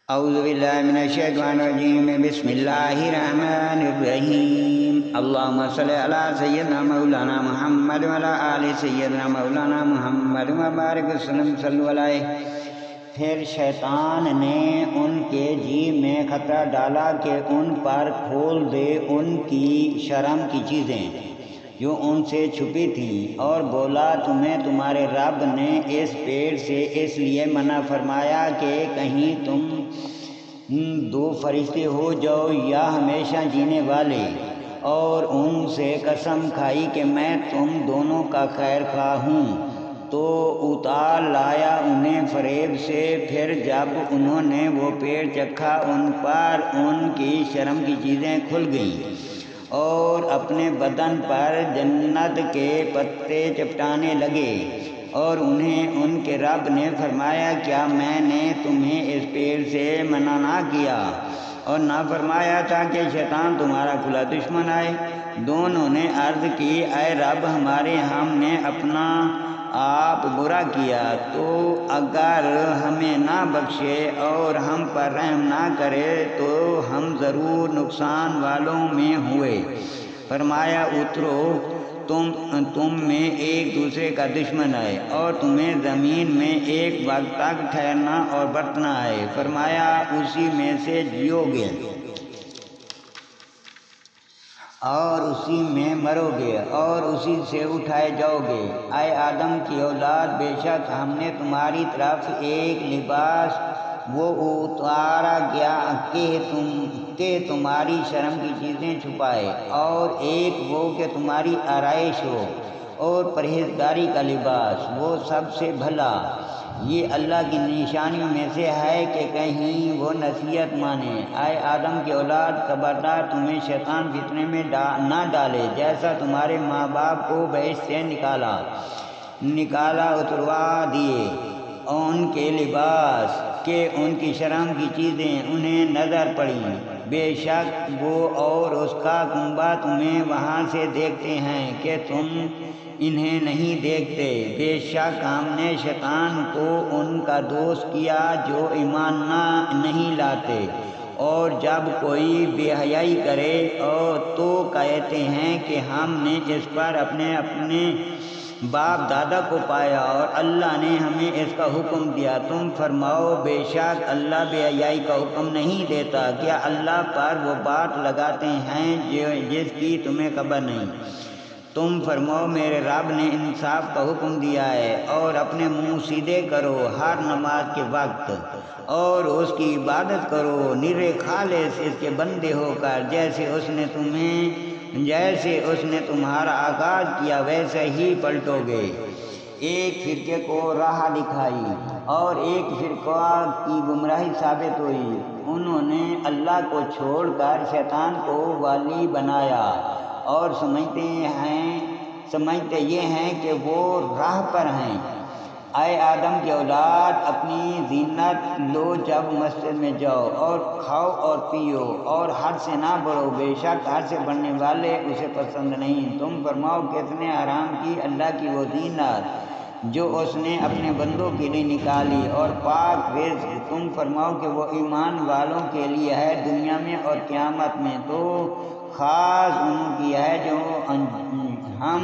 اعوذ باللہ من الشیطان الرجیم بسم اللہ الرحمن الرحیم اللہم صلی علی سیدنا مولانا محمد وعلی آل سیدنا مولانا محمد وبارک وسلم صلی علیہ۔ پھر شیطان نے ان کے جی میں خطرہ ڈالا کہ ان پر کھول دے ان کی شرم کی چیزیں جو ان سے چھپی تھیں، اور بولا تمہیں تمہارے رب نے اس پیڑ سے اس لیے منع فرمایا کہ کہیں تم دو فرشتے ہو جاؤ یا ہمیشہ جینے والے، اور ان سے قسم کھائی کہ میں تم دونوں کا خیر خواہ ہوں، تو اتار لایا انہیں فریب سے۔ پھر جب انہوں نے وہ پیڑ چکھا ان پر ان کی شرم کی چیزیں کھل گئیں، اور اپنے بدن پر جنت کے پتے چپٹانے لگے، اور انہیں ان کے رب نے فرمایا کیا میں نے تمہیں اس پیڑ سے منع نہ کیا اور نہ فرمایا تھا کہ شیطان تمہارا کھلا دشمن ہے؟ دونوں نے عرض کی اے رب ہمارے، ہم نے اپنا آپ برا کیا، تو اگر ہمیں نہ بخشے اور ہم پر رحم نہ کرے تو ہم ضرور نقصان والوں میں ہوئے۔ فرمایا اترو، تم میں ایک دوسرے کا دشمن ہے، اور تمہیں زمین میں ایک وقت تک ٹھہرنا اور برتنا ہے۔ فرمایا اسی میں سے جیو گے اور اسی میں مرو گے اور اسی سے اٹھائے جاؤ گے۔ اے آدم کی اولاد، بے شک ہم نے تمہاری طرف ایک لباس وہ اتارا گیا کہ تمہاری شرم کی چیزیں چھپائے، اور ایک وہ کہ تمہاری آرائش ہو، اور پرہیزگاری کا لباس وہ سب سے بھلا۔ یہ اللہ کی نشانیوں میں سے ہے کہ کہیں وہ نصیحت مانے۔ اے آدم کی اولاد، خبردار تمہیں شیطان فتنے میں نہ ڈالے، جیسا تمہارے ماں باپ کو بہشت سے نکالا اتروا دیے ان کے لباس کہ ان کی شرم کی چیزیں انہیں نظر پڑیں۔ بے شک وہ اور اس کا کنبہ تمہیں وہاں سے دیکھتے ہیں کہ تم انہیں نہیں دیکھتے۔ بے شک ہم نے شیطان کو ان کا دوست کیا جو ایمان نہیں لاتے، اور جب کوئی بے حیائی کرے تو کہتے ہیں کہ ہم نے اس پر اپنے باپ دادا کو پایا اور اللہ نے ہمیں اس کا حکم دیا۔ تم فرماؤ بے شک اللہ بے حیائی کا حکم نہیں دیتا، کیا اللہ پر وہ بات لگاتے ہیں جس کی تمہیں خبر نہیں؟ تم فرماؤ میرے رب نے انصاف کا حکم دیا ہے، اور اپنے منہ سیدھے کرو ہر نماز کے وقت، اور اس کی عبادت کرو نرے خالص اس کے بندے ہو کر، جیسے اس نے تمہارا آغاز کیا ویسے ہی پلٹو گے۔ ایک فرقے کو راہ دکھائی اور ایک فرقہ کی گمراہی ثابت ہوئی۔ انہوں نے اللہ کو چھوڑ کر شیطان کو والی بنایا، اور سمجھتے یہ ہیں کہ وہ راہ پر ہیں۔ اے آدم کی اولاد، اپنی زینت لو جب مسجد میں جاؤ، اور کھاؤ اور پیو، اور حد سے نہ بڑھو، بے شک حد سے بڑھنے والے اسے پسند نہیں۔ تم فرماؤ کس نے حرام کی اللہ کی وہ زینت جو اس نے اپنے بندوں کے لیے نکالی، اور پاک رزق؟ تم فرماؤ کہ وہ ایمان والوں کے لیے ہے دنیا میں اور قیامت میں تو خاص انہوں کی ہے جو ہم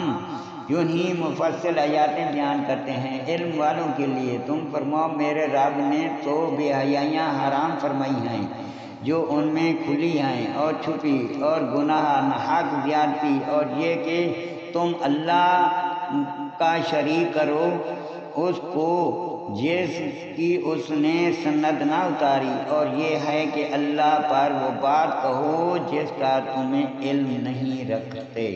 یوں ہی مفصل آیاتیں بیان کرتے ہیں علم والوں کے لیے۔ تم فرماؤ میرے رب نے تو بے حیائیاں حرام فرمائی ہیں جو ان میں کھلی ہیں اور چھپی، اور گناہ حق زیادتی، اور یہ کہ تم اللہ کا شریک کرو اس کو جس کی اس نے سند نہ اتاری، اور یہ ہے کہ اللہ پر وہ بات کہو جس کا تمہیں علم نہیں رکھتے۔